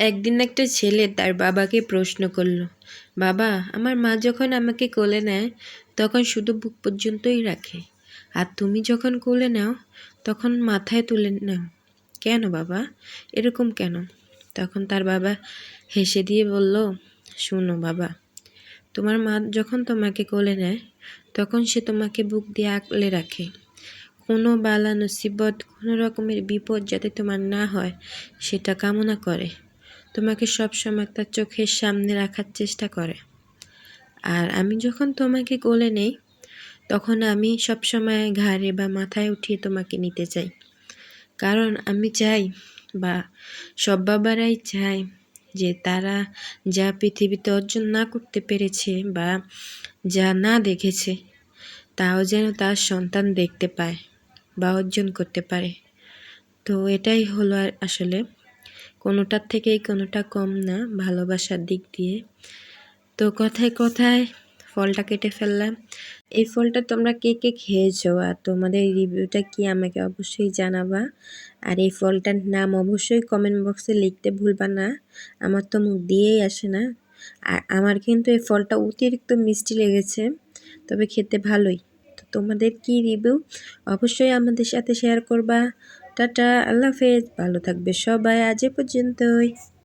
একদিন একটা ছেলে তার বাবাকে প্রশ্ন করলো, বাবা, আমার মা যখন আমাকে কোলে নেয় তখন শুধু বুক পর্যন্তই রাখে, আর তুমি যখন কোলে নাও তখন মাথায় তুলে নাও, কেন বাবা, এরকম কেন? তখন তার বাবা হেসে দিয়ে বলল, শোনো বাবা, তোমার মা যখন তোমাকে কোলে নেয় তখন সে তোমাকে বুক দিয়ে আগলে রাখে। কোনো বালা মুসিবত, কোনো রকমের বিপদ যাতে তোমার না হয় সেটা কামনা করে, তোমাকে সবসময় তার চোখের সামনে রাখার চেষ্টা করে। আর আমি যখন তোমাকে কোলে নেই তখন আমি সবসময় ঘাড়ে বা মাথায় উঠিয়ে তোমাকে নিতে চাই, কারণ আমি চাই, বা সব বাবারাই চায়, যে তারা যা পৃথিবীতে অর্জন না করতে পেরেছে বা যা না দেখেছে তাও যেন তার সন্তান দেখতে পায় বা অর্জন করতে পারে। তো এটাই হলো আসলে, কোনোটার থেকেই কোনোটা কম না ভালোবাসার দিক দিয়ে। তো কথায় কথায় ফলটা কেটে ফেললাম। এই ফলটা তোমরা কে কে খেয়েছো আর তোমাদের রিভিউটা কি আমাকে অবশ্যই জানাবা। আর এই ফলটার নাম অবশ্যই কমেন্ট বক্সে লিখতে ভুলবা না, আমার তো মুখ দিয়েই আসে না। আর আমার কিন্তু এই ফলটা অতিরিক্ত মিষ্টি লেগেছে, তবে খেতে ভালোই। তো তোমাদের কি রিভিউ অবশ্যই আমাদের সাথে শেয়ার করবা। টাটা, আল্লাহ হাফেজ, ভালো থাকবে সবাই, আজ এ পর্যন্তই।